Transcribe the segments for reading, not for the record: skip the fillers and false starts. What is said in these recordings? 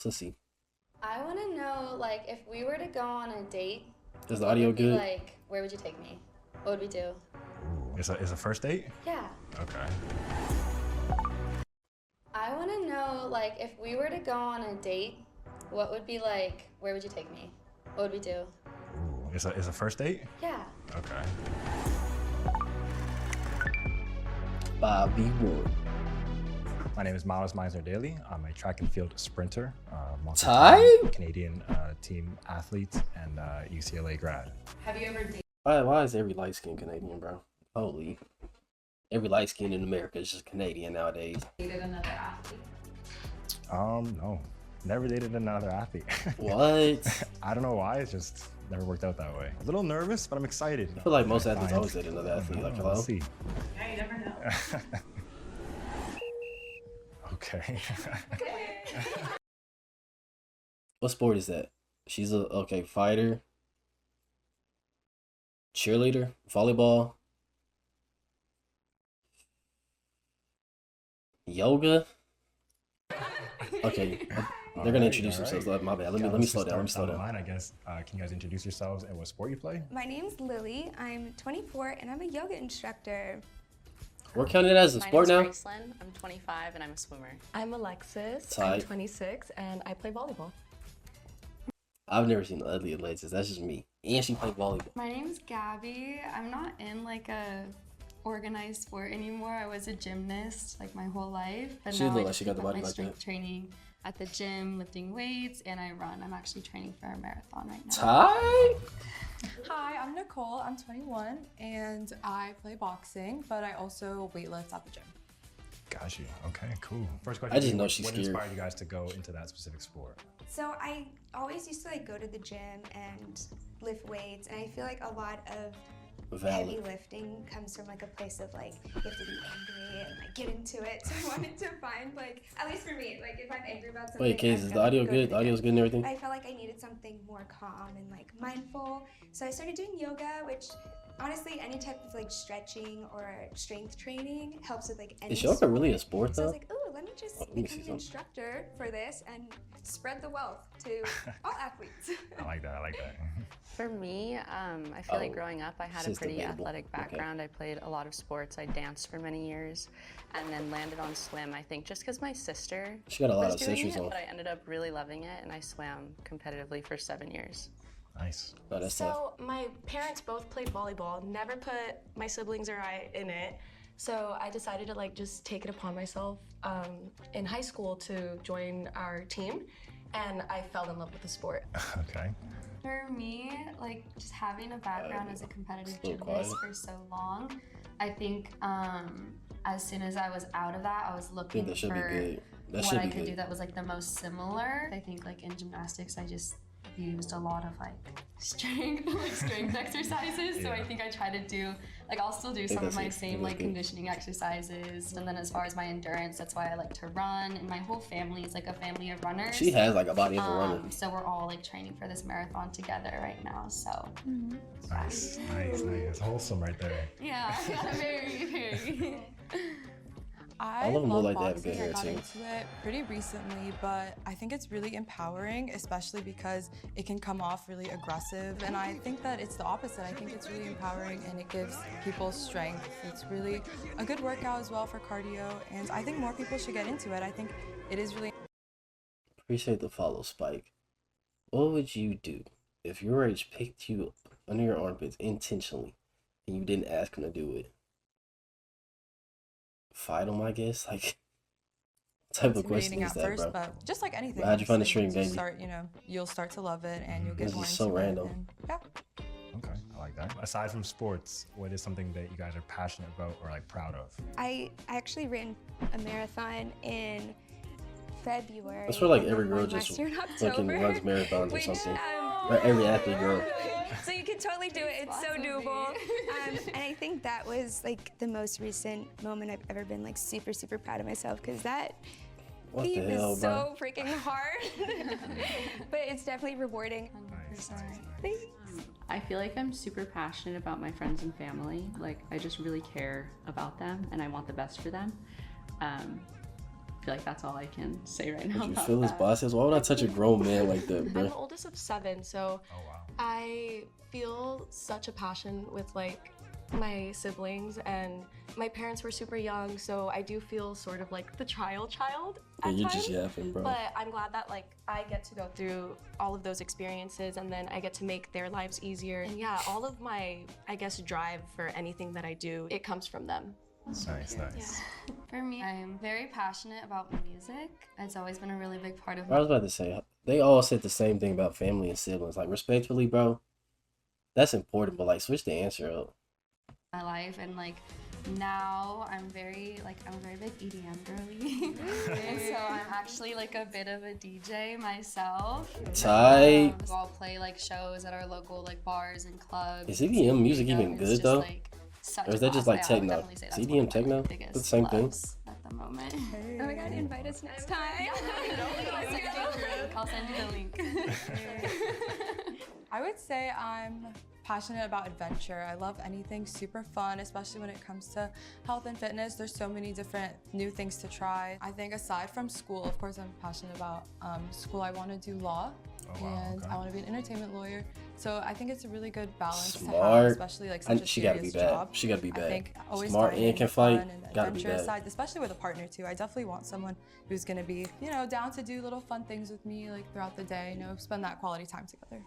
Let's see. I want to know, like, if we were to go on a date, Is the what audio would be good? like, where would you take me? What would we do? Ooh, is a first date? Yeah. Okay. I want to know, like, if we were to go on a date, what would be like, where would you take me? What would we do? Ooh, is a first date? Yeah. Okay. Bobby Wood. My name is Miles Meisner Daly. I'm a track and field sprinter, Ty? Canadian team athlete, and UCLA grad. Have you ever dated? Why is every light skin Canadian, bro? Holy. Every light skin in America is just Canadian nowadays. Another athlete? No. Never dated another athlete. What? I don't know why, it's just never worked out that way. A little nervous, but I'm excited. I feel like most athletes always date another athlete. Like, hello? Let's see. Yeah, you never know. Okay. What sport is that? She's okay, fighter, cheerleader, volleyball, yoga. Okay, they're gonna introduce themselves. My bad. Let me slow down. Let me slow down. I guess. Can you guys introduce yourselves and what sport you play? My name's Lily. I'm 24 and I'm a yoga instructor. We're counting it as a sport now. My name's Gracelyn. I'm 25 and I'm a swimmer. I'm Alexis. Tight. I'm 26 and I play volleyball. I've never seen the ugly Alexis. That's just me. And she played volleyball. My name's Gabby. I'm not in like a organized sport anymore. I was a gymnast like my whole life, but She now look I like just she got the pick up body my like strength that. training at the gym, lifting weights, and I run. I'm actually training for a marathon right now. Ty? Hi, I'm Nicole. I'm 21 and I play boxing, but I also weightlift at the gym. Got you. Okay, cool. First question. I just know she's what scared. inspired you guys to go into that specific sport? So I always used to like go to the gym and lift weights, and I feel like a lot of heavy Valid. lifting comes from like a place of like you have to be angry and like get into it. So I wanted to find like, at least for me, like if I'm angry about something. Wait, Case, I'm is the gonna audio go to good? The audio's gym. good and everything? I felt like I needed something more calm and like mindful. So I started doing yoga, which honestly any type of like stretching or strength training helps with like any Is yoga really a sport. sport So I though? was like, ooh, let me just Let me see become an something. instructor for this and spread the wealth to all athletes. I like that. I like that. For me, I feel like Oh, growing up, I had a she's pretty debatable. athletic Okay. background. I played a lot of sports. I danced for many years and then landed on swim, I think, just because my sister She got a lot was of doing accessories it, on. but I ended up really loving it and I swam competitively for 7 years. Nice. No, that's tough. So my parents both played volleyball, never put my siblings or I in it. So I decided to like just take it upon myself in high school to join our team, and I fell in love with the sport. Okay. For me, like just having a background as a competitive little gymnast quiet. for so long, I think as soon as I was out of that, I was I think looking that should be for good. That what should I be could do good. that was like the most similar. I think like in gymnastics, I just used a lot of like strength exercises. So I Yeah. think I try to do like I'll still do some of that's my good. same That's like good. conditioning exercises. And then as far as my endurance, that's why I like to run. And my whole family is like a family of runners. She has like a body of a runner. So we're all like training for this marathon together right now. So Nice. Nice. Wholesome right there. yeah, very, very. I All of them look love like they have good boxing. hair, I got too. into it pretty recently, but I think it's really empowering, especially because it can come off really aggressive. And I think that it's the opposite. I think it's really empowering and it gives people strength. It's really a good workout as well for cardio, and I think more people should get into it. I think it is really Appreciate the follow, Spike. What would you do if your age picked you up under your armpits intentionally and you didn't ask him to do it? Fight him, I guess? Like, what type of question intimidating is at that, first, bro? but just like anything. How'd you find the honestly, string, once you baby? start, you'll start to love it and you'll get This more is into so it. random. And, yeah. Okay, I like that. Aside from sports, what is something that you guys are passionate about or like proud of? I actually ran a marathon in February. That's where like and every then girl one just last year in fucking October. runs marathons or Which, something. Or every athlete girl. So you can totally do it. It's so Lots of me. doable. And I think that was like the most recent moment I've ever been like super, super proud of myself because that What the feat hell, is bro? so freaking hard. But it's definitely rewarding. Nice. Thanks. I feel like I'm super passionate about my friends and family. Like, I just really care about them and I want the best for them. feel like that's all I can say right now Would you about feel his that. biceps? Why would I touch a grown man like that, I'm bro? the oldest of 7, so Oh wow. I feel such a passion with like my siblings, and my parents were super young, so I do feel sort of like the child Yeah, at you're times. just yapping, bro. But I'm glad that like I get to go through all of those experiences, and then I get to make their lives easier. And yeah, all of my, I guess, drive for anything that I do, it comes from them. Nice, nice. For me, I am very passionate about music. It's always been a really big part of I was about to say, they all said the same thing about family and siblings. Like, respectfully, bro, that's important, but like, switch the answer up. my life, and like now I'm a very big EDM girly. And so I'm actually like a bit of a DJ myself. Tight. So I'll play like shows at our local like bars and clubs. Is EDM music even It's good, just, though? like, such Or is a that just blast. like I would techno? definitely say Is that's EDM one of my techno? biggest It's the same thing. loves at the moment. Oh my god, invite us next time. I'll send you the link. I would say I'm passionate about adventure. I love anything super fun, especially when it comes to health and fitness. There's so many different new things to try. I think aside from school, of course, I'm passionate about school. I want to do law, Oh, wow, and okay. I want to be an entertainment lawyer. So I think it's a really good balance to have, Smart. especially like such a She gotta be serious bad. job. She gotta be I bad. think always Smart finding and can the fight. fun and the Gotta be adventurous bad. side, especially with a partner too. I definitely want someone who's gonna be, you know, down to do little fun things with me like throughout the day. You know, spend that quality time together.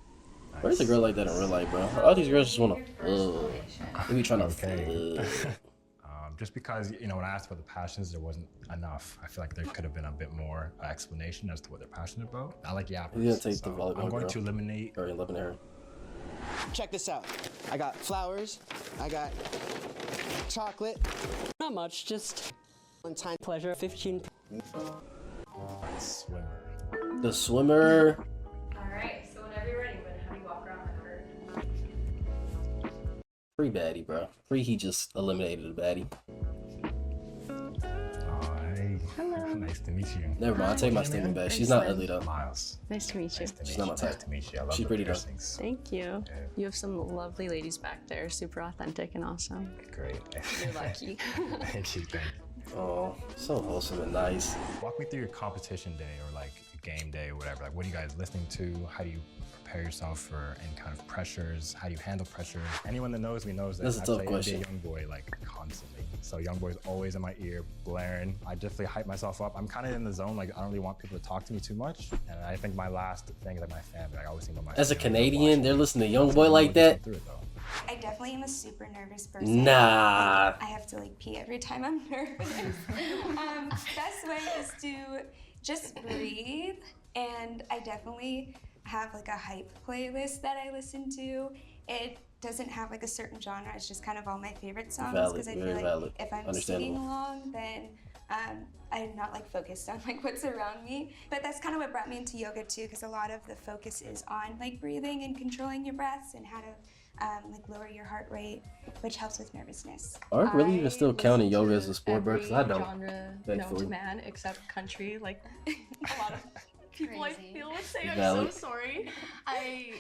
Where's a girl like that in real life, bro? All these girls just wanna, they be trying to, Okay. Just because, you know, when I asked about the passions, there wasn't enough. I feel like there could have been a bit more explanation as to what they're passionate about. I like yappers. You're gonna take so the volleyball I'm going girl. to eliminate. or 11 her. Check this out. I got flowers. I got chocolate. Not much, just one time pleasure. 15. Swimmer. The swimmer. Alright, so whenever you're ready, but how do you walk around the curve? Free baddie, bro. Free, he just eliminated the baddie. Oh, hey. Hello. Nice to meet you. Never mind, I take my statement back. She's not ugly though. Miles. Nice to meet you. Nice to meet She's you. not my type. Nice to meet you. I love She's the pretty though. piercings. Thank you. Yeah. You have some lovely ladies back there, super authentic and awesome. Great. You're lucky. Thank you. Thank you. Oh, so wholesome and nice. Walk me through your competition day or like game day or whatever. Like, what are you guys listening to? How do you prepare yourself for any kind of pressures? How do you handle pressure? Anyone that knows me knows that That's a I tough play question. NBA Youngboy like constantly. So Youngboy's always in my ear, blaring. I definitely hype myself up. I'm kind of in the zone. Like, I don't really want people to talk to me too much. And I think my last thing is like my family. Like, I always think about my As a family. Canadian, they're listening to Young So Boy I'm like gonna that. get through it, though. I definitely am a super nervous person. Nah. Like, I have to like pee every time I'm nervous. Best way is to just breathe, and I definitely have like a hype playlist that I listen to. It doesn't have like a certain genre. It's just kind of all my favorite songs Valid, because I very feel like valid. if I'm Understandable. singing along, then I'm not like focused on like what's around me. But that's kind of what brought me into yoga too, because a lot of the focus is on like breathing and controlling your breaths and how to like lower your heart rate, which helps with nervousness. Are we really even I still counting listen yoga to as a sport, bro? Because I every don't. genre known Thankfully. to man except country. Like a lot of people I Crazy. feel would say I'm Valid. so sorry. I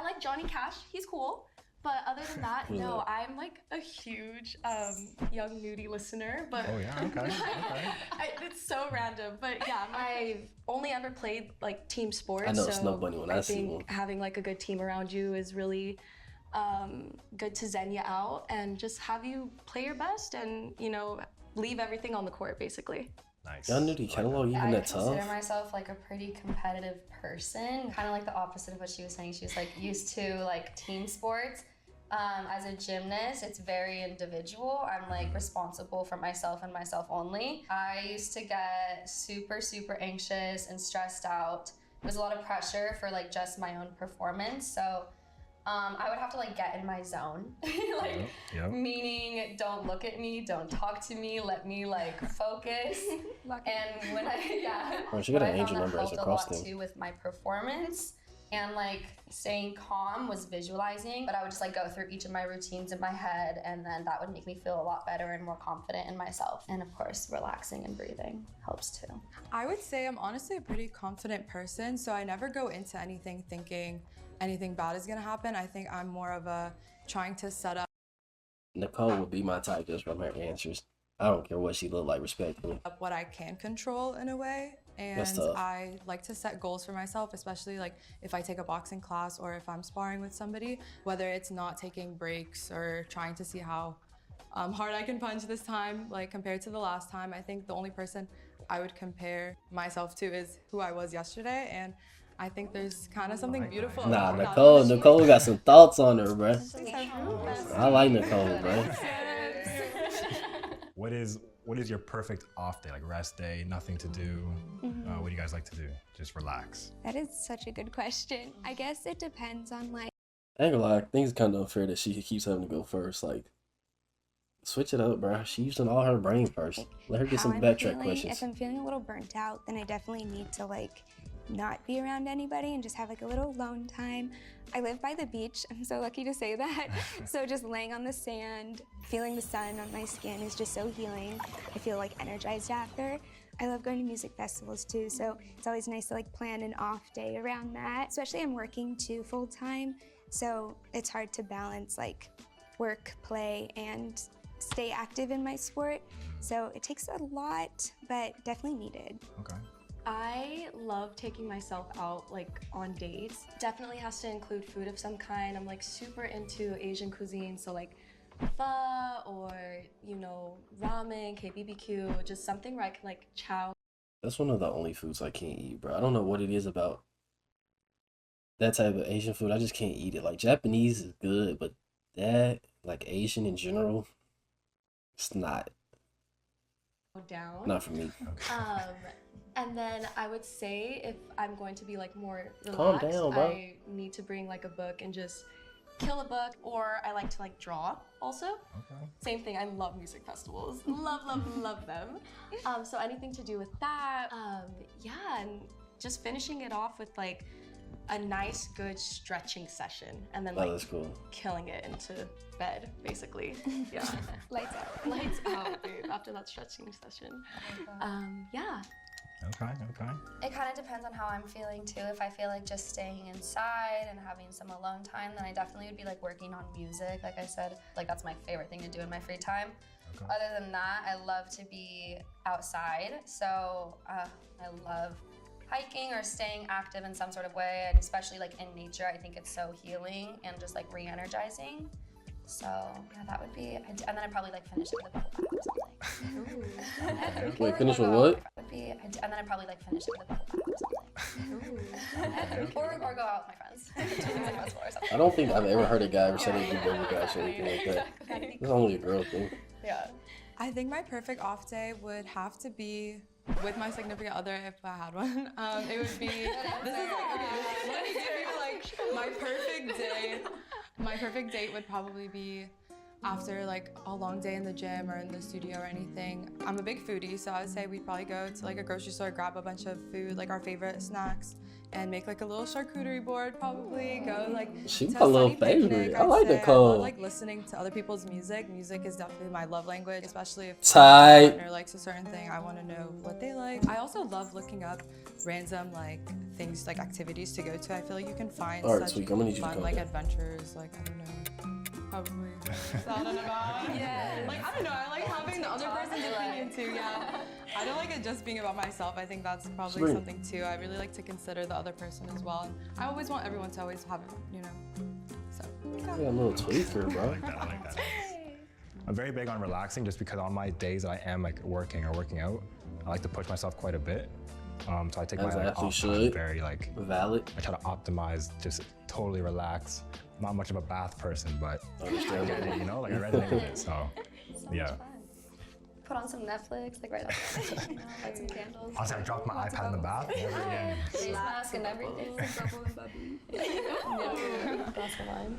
like Johnny Cash. He's cool. But other than that, Who's no, that? I'm like a huge Young Nudie listener. But Oh, yeah, okay. Okay. it's so random. But yeah, I've only ever played like team sports. I know so Snow Bunny when I see think one. having like a good team around you is really good to zen you out and just have you play your best and, you know, leave everything on the court basically. Nice. Y'all knew the catalog even I that consider tough? myself like a pretty competitive person, kind of like the opposite of what she was saying. She was like used to like team sports. As a gymnast, it's very individual. I'm like responsible for myself and myself only. I used to get super, super anxious and stressed out. It was a lot of pressure for like just my own performance. So I would have to like get in my zone, like Yep. meaning don't look at me, don't talk to me, let me like focus. And when Bro, she got what an I angel found that number as helped a a cross lot thing. too with my performance and like staying calm was visualizing, but I would just like go through each of my routines in my head, and then that would make me feel a lot better and more confident in myself. And of course, relaxing and breathing helps too. I would say I'm honestly a pretty confident person, so I never go into anything thinking anything bad is gonna happen. I think I'm more of a trying to set up. Nicole would be my type just from her answers. I don't care what she look like, respectfully. Up what I can control in a way. That's And tough. I like to set goals for myself, especially like if I take a boxing class or if I'm sparring with somebody, whether it's not taking breaks or trying to see how hard I can punch this time, like compared to the last time. I think the only person I would compare myself to is who I was yesterday. And I think there's kind of something beautiful. Nah, about that. Nicole got some thoughts on her, bro. I like Nicole, bro. What is your perfect off day? Like rest day, nothing to do. What do you guys like to do? Just relax. That is such a good question. I guess it depends on like. I ain't gonna lie, I think it's kind of unfair that she keeps having to go first. Like, switch it up, bro. She's using all her brain first. Let her get how some I'm backtrack feeling. questions. If I'm feeling a little burnt out, then I definitely need to like not be around anybody and just have like a little alone time. I live by the beach. I'm so lucky to say that. So just laying on the sand, feeling the sun on my skin is just so healing. I feel like energized after. I love going to music festivals too, so it's always nice to like plan an off day around that. Especially I'm working too full time, so it's hard to balance like work, play, and stay active in my sport. So it takes a lot, but definitely needed. Okay. I love taking myself out like on dates. Definitely has to include food of some kind. I'm like super into Asian cuisine, so like pho or you know ramen, KBBQ, just something where I can like chow. That's one of the only foods I can't eat, bro. I don't know what it is about that type of Asian food. I just can't eat it. Like Japanese is good, but that, like Asian in general, it's not Down. for me. And then I would say if I'm going to be like more Calm relaxed, down, bro. I need to bring like a book and just kill a book, or I like to like draw also. Okay. Same thing, I love music festivals. love them. So anything to do with that. Yeah, and just finishing it off with like a nice good stretching session and then Oh, like that's cool. killing it into bed basically. Yeah. Lights out. Lights out, babe, after that stretching session. Yeah. Okay. It kind of depends on how I'm feeling too. If I feel like just staying inside and having some alone time, then I definitely would be like working on music. Like I said, like that's my favorite thing to do in my free time. Okay. Other than that, I love to be outside. So I love hiking or staying active in some sort of way, and especially like in nature. I think it's so healing and just like re-energizing. So yeah, that would be. And then I'd probably like finish it with a bubble bath or something. Wait, finish with what? And then I'd probably like finish it with a bubble bath or something. Or go out with my friends. Or something. I don't think I've ever heard a guy ever say they do bubble baths or anything like that. It's only a girl thing. Yeah. I think my perfect off day would have to be with my significant other if I had one. It would be, this is like, okay, let me give you like my perfect day. My perfect date would probably be after like a long day in the gym or in the studio or anything. I'm a big foodie, so I would say we'd probably go to like a grocery store, grab a bunch of food, like our favorite snacks, and make like a little charcuterie board probably. Go like She to my a little sunny picnic, favorite. I I'd like say. Nicole. I love like listening to other people's music. Music is definitely my love language, especially if Tight. my partner likes a certain thing. I want to know what they like. I also love looking up random like things, like activities to go to. I feel like you can find All right, such sweet. I'm gonna need you to fun calm like down. adventures, like I don't know. Probably sounding about. Yeah. Like I don't know, I like having the other person's opinion too, yeah. I don't like it just being about myself. I think that's probably Sweet. something too. I really like to consider the other person as well. And I always want everyone to always have it, you know. So Yeah, a little tweaker, bro. I like that. I'm very big on relaxing just because on my days that I am like working or working out, I like to push myself quite a bit. So I take As my an like, athlete off time should. very like, Valid. I try to optimize, just totally relax. Not much of a bath person, but I Understand. get it, you know, like I resonate with it. So yeah. Put on some Netflix, like right after, light some candles. Honestly, I dropped my iPad in the bath. Never again. Face mask and everything. Yeah. Glass of wine.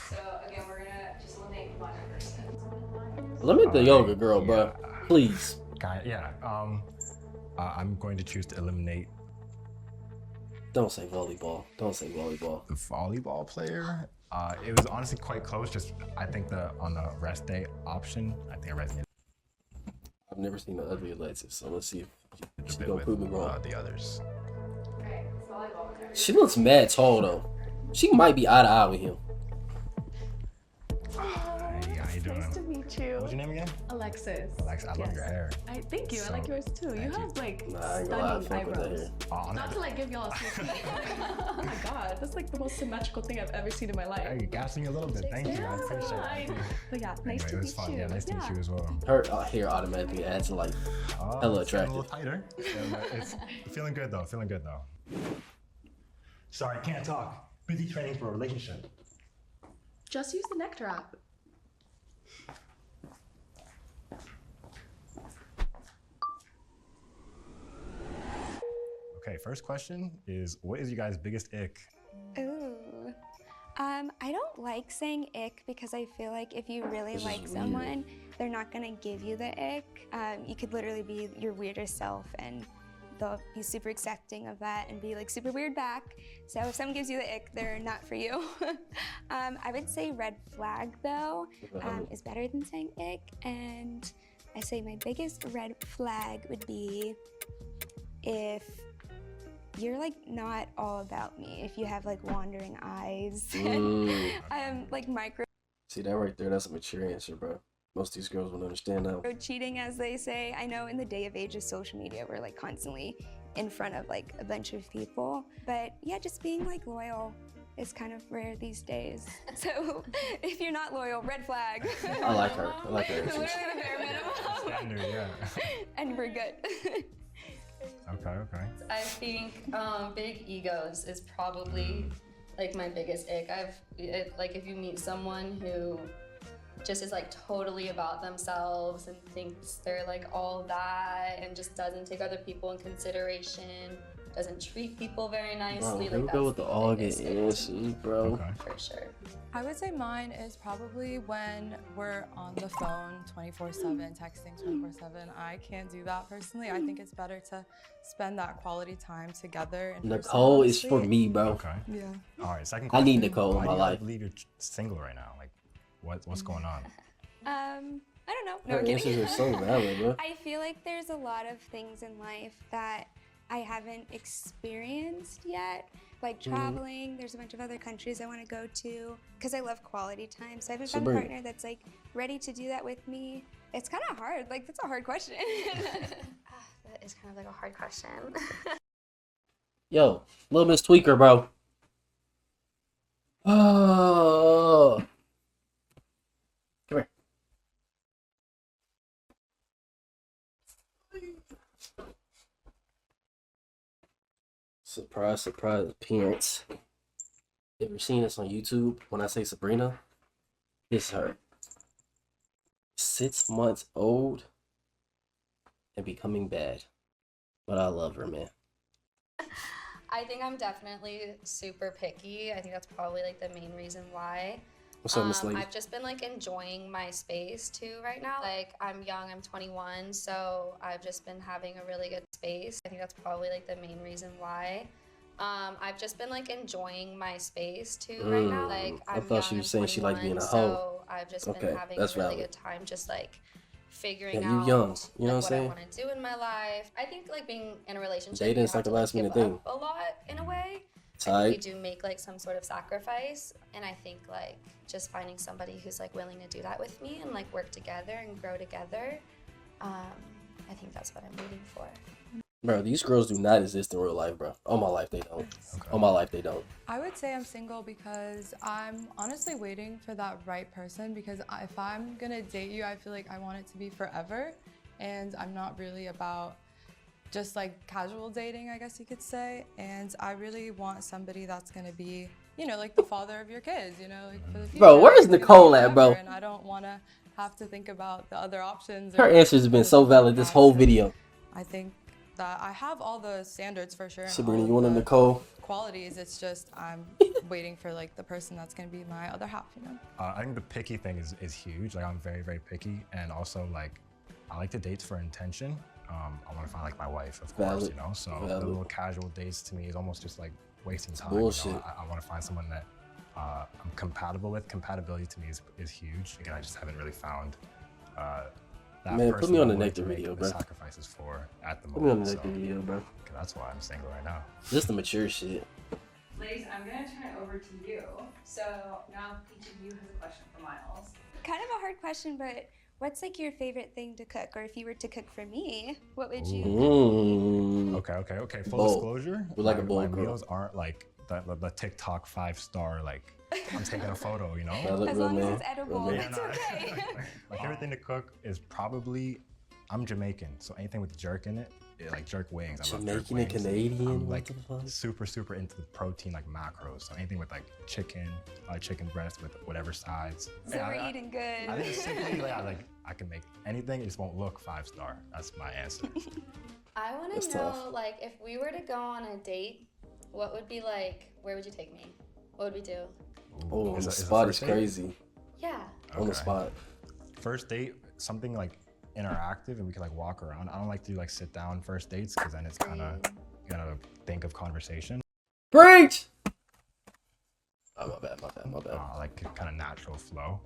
So again, we're gonna just eliminate one person. Limit the yoga girl, bro. Yeah. Please. Yeah. I'm going to choose to eliminate Don't say volleyball. Don't say volleyball. the volleyball player. It was honestly quite close. Just I think on the rest day option, I think I resonated I've never seen the ugly Alexis, so let's see if a she's bit gonna with prove me wrong. the others. Okay, it's volleyball. She looks mad tall though. She might be eye to eye with him. Hey, how you doing? meet you. What's your name again? Alexis. Alex, I love your hair. Thank you. I like So, yours too. You thank you. have like Nah, I ain't gonna lie, I stunning fuck with that eyebrows. hair. Oh, Not to like give y'all a sneak peek. Oh my god, that's like the most symmetrical thing I've ever seen in my life. Hey, you gassed me a little bit. Thank you. I appreciate it. But yeah, Anyway, nice to it was meet fun. you. Yeah, nice to meet you as well. Her hair automatically adds to like hella It's getting attractive. a little tighter. It's feeling good though. Feeling good though. Sorry, can't talk. Busy training for a relationship. Just use the nectar app. Okay, first question is, what is your guys' biggest ick? Ooh. I don't like saying ick because I feel like if you really This is like weird. someone, they're not gonna give you the ick. You could literally be your weirdest self and they'll be super accepting of that and be like super weird back. So if someone gives you the ick, they're not for you. I would say red flag though is better than saying ick. And I say my biggest red flag would be if you're like not all about me, if you have like wandering eyes, like micro See that right there? That's a mature answer, bro. Most of these girls won't understand that. cheating, as they say. I know in the day of age of social media, we're like constantly in front of like a bunch of people, but yeah, just being like loyal is kind of rare these days. So if you're not loyal, red flag. I like her. I like her Literally answers. the bare minimum. Standard, yeah. And we're good. Okay. I think big egos is probably like my biggest ick. Like if you meet someone who just is like totally about themselves and thinks they're like all that and just doesn't take other people in consideration, doesn't treat people very Bro, nicely. here we Like go that's with the the all biggest get ick answers, bro. Okay. for sure. I would say mine is probably when we're on the phone 24/7, texting 24/7. I can't do that personally. I think it's better to spend that quality time together. In person, Nicole is for honestly. me, bro. Okay. Yeah. All right, second I question. need Nicole in Why my do you life. believe you're single right now? Like, what's going on? I don't know. No, Her I'm kidding. answers are so valid, bro. I feel like there's a lot of things in life that I haven't experienced yet. Like traveling, there's a bunch of other countries I want to go to because I love quality time. So I haven't found a Sabrina. partner that's like ready to do that with me. It's kind of hard. Like that's a hard question. That is kind of like a hard question. Yo, little Miss Tweaker, bro. Oh. Come here. Surprise, surprise appearance. Ever seen this on YouTube? When I say Sabrina, it's her. 6 months old and becoming bad. But I love her, man. I think I'm definitely super picky. I think that's probably like the main reason why. What's up, Miss Lady? I've just been like enjoying my space too right now. Like I'm young, I'm 21, so I've just been having a really good space. I think that's probably like the main reason why. I've just been like enjoying my space too right now. Like I I'm thought young, she was I'm saying she liked being 21, a hoe. so I've just Okay, been having a that's really valid. good time just like figuring Yeah, you out young, you know like, what I'm what I want to do in my life. I think like being in a relationship, Dating you is have like to a last give minute thing. up a lot in a way. I Tight. think you do make like some sort of sacrifice, and I think like just finding somebody who's like willing to do that with me and like work together and grow together. I think that's what I'm waiting for. Bro, these girls do not exist in real life, bro. All my life they don't. All my life they don't. I would say I'm single because I'm honestly waiting for that right person because if I'm gonna date you, I feel like I want it to be forever. And I'm not really about just like casual dating, I guess you could say. And I really want somebody that's gonna be, you know, like the father of your kids, you know, like for the future. Bro, where's you know, Nicole at, bro? whatever. And I don't wanna have to think about the other options. Her or answers have been so valid this whole video. I think that I have all the standards for sure. and Sabrina, all you want a the Nicole? qualities. It's just I'm waiting for like the person that's gonna be my other half, you know. I think the picky thing is huge. Like I'm very, very picky, and also like I like to date for intention. I want to find like my wife, of course, Valid. you know. So Valid. the little casual dates to me is almost just like wasting time. bullshit. You know? I want to find someone that I'm compatible with. Compatibility to me is huge. Again, I just haven't really found that Man, put person me on I'm the willing to Nectar make video, the bro. sacrifices for at the Put me on moment. the So next video, bro. that's why I'm single right now. Just the mature shit. Ladies, I'm gonna turn it over to you. So now each of you has a question for Miles. Kind of a hard question, but What's like your favorite thing to cook? Or if you were to cook for me, what would you? Okay. Full Bold. disclosure, We're like a my bold girl. meals aren't like the TikTok 5-star, like I'm taking a photo, you know? I look As real long as man. it's edible, Real man. it's okay. My favorite thing to cook is probably, I'm Jamaican, so anything with jerk in it, like jerk wings. I love jerk Jamaican and wings. Canadian. I'm what like the fuck? super into the protein, like macros. So anything with like chicken breast with whatever sides. So we're eating good. I think it's simply like I can make anything. It just won't look 5-star. That's my answer. I want That's to know, tough. like, if we were to go on a date, what would be like? Where would you take me? What would we do? Oh, on Is the a spot is first date? crazy. Yeah. On the Okay. spot. First date, something like interactive and we can like walk around. I don't like to like sit down first dates because then it's kind of, you gotta think of conversation. Preach! Oh, my bad. Like kind of natural flow.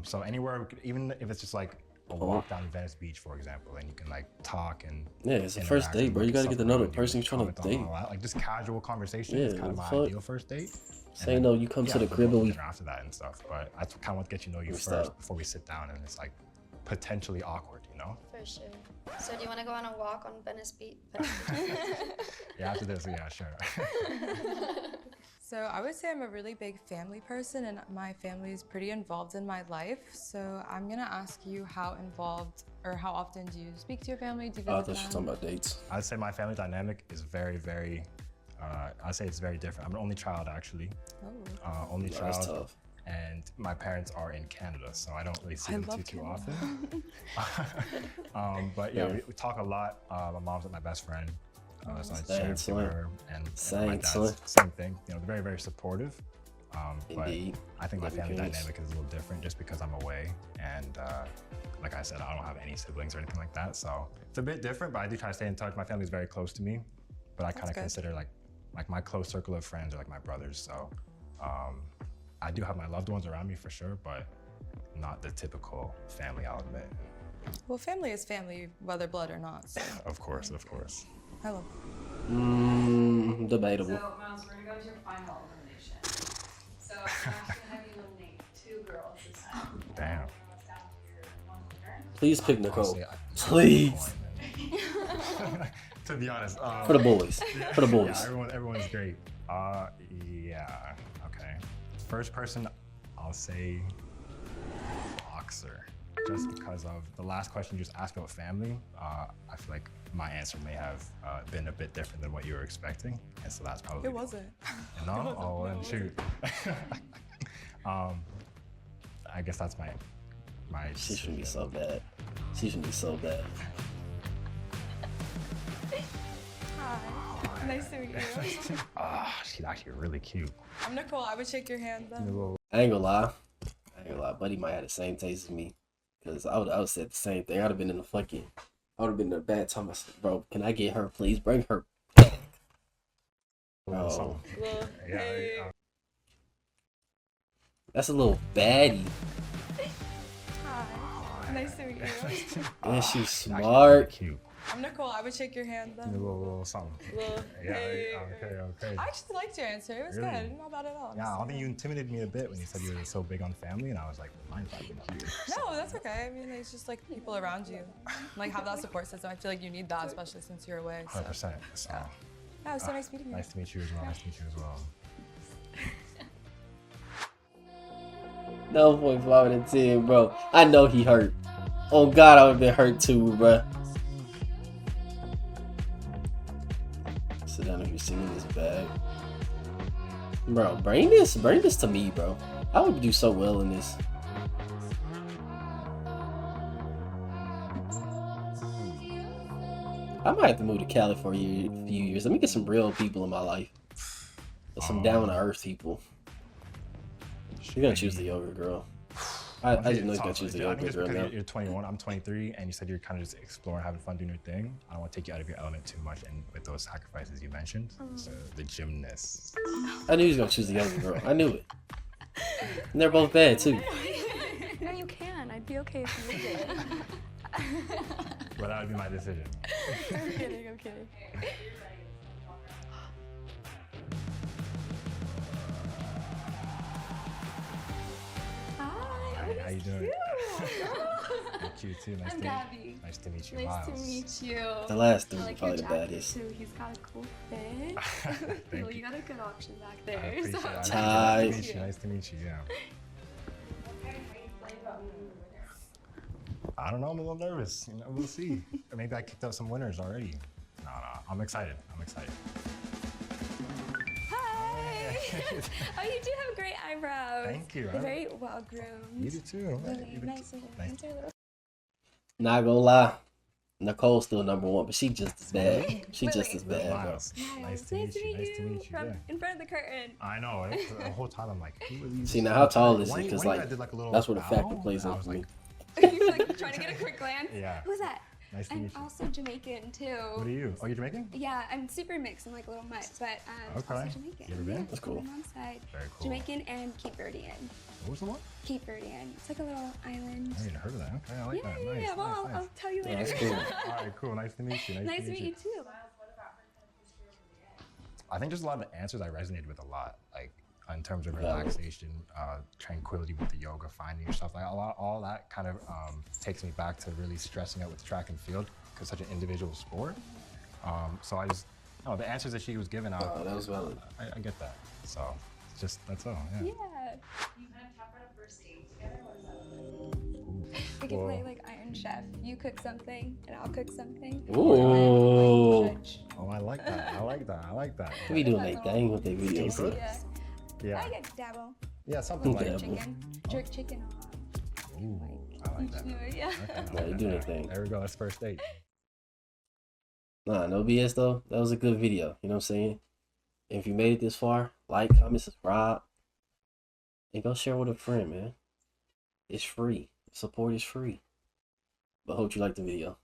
So anywhere, even if it's just like a walk down Venice Beach, for example, and you can like talk and Yeah, it's a first interact date, and bro. You look gotta stuff get to know the around you, person you're trying to comment on date. all that. Like just casual conversation Yeah, is kind of my what the fuck? ideal first date. Say no, you come to the crib and we. after that and stuff, but I kind of want to get you know you We first stop. before we sit down, and it's like potentially awkward, you know? For sure. So do you want to go on a walk on Venice Beach? Yeah, after this, yeah, sure. So I would say I'm a really big family person and my family is pretty involved in my life. So I'm gonna ask you how involved or how often do you speak to your family? Do you Oh, I visit thought you were them? talking about dates. I'd say my family dynamic is very, I'd say it's very different. I'm an only child, actually. Oh. Only Yeah, that's child. tough. And my parents are in Canada, so I don't really see I them love too Canada. often. But yeah, we talk a lot. My mom's like my best friend, so I share it to her. And my Same, dad's son. same thing. You know, they're very supportive. But Indeed. I think my Love your family parents. dynamic is a little different just because I'm away. And like I said, I don't have any siblings or anything like that. So it's a bit different, but I do try to stay in touch. My family's very close to me, but I kind of good. consider like my close circle of friends are like my brothers. So I do have my loved ones around me for sure, but not the typical family, I'll admit. Well, family is family, whether blood or not. So Of course. I love Debatable. So, Miles, we're gonna go to your final elimination. So, I'm actually gonna have you eliminate 2 girls this time. Damn. It's down to your 1 winner. Please pick Nicole. Honestly, Please. To be honest. For the boys. For the boys. Yeah, everyone's great. Yeah, okay. First person, I'll say boxer. Just because of the last question you just asked about family, I feel like my answer may have been a bit different than what you were expecting. And so that's probably. It wasn't. No? Oh, well, then shoot. I guess that's my She shouldn't be so bad. She shouldn't be so bad. Hi. Nice to meet you. She's actually really cute. I'm Nicole. I would shake your hand then. I ain't gonna lie. Buddy might have the same taste as me. Cause I would said the same thing. I'd have been in I would have been in a bad time. I said, bro, can I get her, please? Bring her. Bro, So, yeah, that's a little baddie. Hi. Nice to meet you. And she's actually really smart. cute. I'm Nicole. I would shake your hand A then. little something. Yeah, okay. I actually liked your answer. It was Really? good. Not bad at all. Yeah, I don't think you intimidated me a bit when you said you were so big on family, and I was like, mine's not even cute. No, that's okay. I mean, it's just like people around you, like have that support system. I feel like you need that, especially since you're away. So. 100%. So, Yeah, it was so nice meeting you. nice to meet you as well. Nice to meet you as well. No 0.5 out of 10, bro. I know he hurt. Oh God, I would have been hurt too, bro. Sit down if you're singing this bag. Bro, bring this to me, bro. I would do so well in this. I might have to move to Cali for a few years. Let me get some real people in my life. Some down to earth people. You're gonna choose the yoga girl. I just know he's gonna choose the I think yoga just girl because now. you're 21, I'm 23, and you said you're kind of just exploring, having fun, doing your thing. I don't want to take you out of your element too much, and with those sacrifices you mentioned. So the gymnast. I knew he was gonna choose the yoga girl. I knew it. And they're both bad too. No, you can. I'd be okay if you did. But that would be my decision. I'm kidding. I'm kidding. How you doing? Meet you too. I'm Gabby. Nice to meet you, Nice Miles. to meet you. The last three I are like probably your the jacket baddest. too. He's got a cool fit. Thank Well, you. you got a good option back I there. appreciate it. So Ty. Nice to meet you. Nice to meet you. Yeah. I don't know. I'm a little nervous. You know, we'll see. Or maybe I kicked out some winners already. No. I'm excited. I'm excited. Hi! Oh, you do have great eyebrows. Thank you. They're very well groomed. You do too. Really nice little lines are a little. Not gonna lie, Nicole's still number one, but she just as bad. She just as bad, bro. Miles. Nice to meet you. Nice to meet you. From Yeah. in front of the curtain. I know. Right? The whole time I'm like, who are these? See, now how tall is One- it? Because one guy like did, a little that's where the bow, factor plays and I in was for me. You're like trying to get a quick glance. Yeah. Who's that? Nice to I'm meet you. also Jamaican too. What are you? Oh, you're Jamaican? Yeah, I'm super mixed. I'm like a little mutt, but Okay. also Jamaican. You ever been? That's cool. On my mom's side. Very cool. Jamaican and Cape Verdean. What was the one? Cape Verdean. It's like a little island. I haven't heard of that. Okay, I like Yeah, that. yeah, Nice. yeah. Well, nice, I'll nice. tell you Yeah, later. that's cool. All right, cool. Nice to meet you. Nice to meet you too. I think just a lot of the answers I resonated with a lot, like in terms of relaxation, tranquility with the yoga, finding yourself. Like all that kind of takes me back to really stressing out with track and field because such an individual sport. So I just, the answers that she was giving out, Oh, that was valid. I get that. So it's just that's all. Yeah. Yeah. You kind of talk about a first date together. What is that like? We could Well- play like Iron Chef. You cook something and I'll cook something. Ooh. And, like, judge. Oh, I like that. I like that. I like that. We doing their thing with their videos. Good. Yeah. Yeah. I get dabble. Yeah, something like Dabble. that. Chicken. Jerk chicken. Ooh, I like that. Yeah. Okay, Yeah, you doing their thing. There we go. That's first date. Nah, no BS though. That was a good video. You know what I'm saying? If you made it this far, like, comment, subscribe, and go share with a friend, man. It's free. Support is free. But hope you liked the video.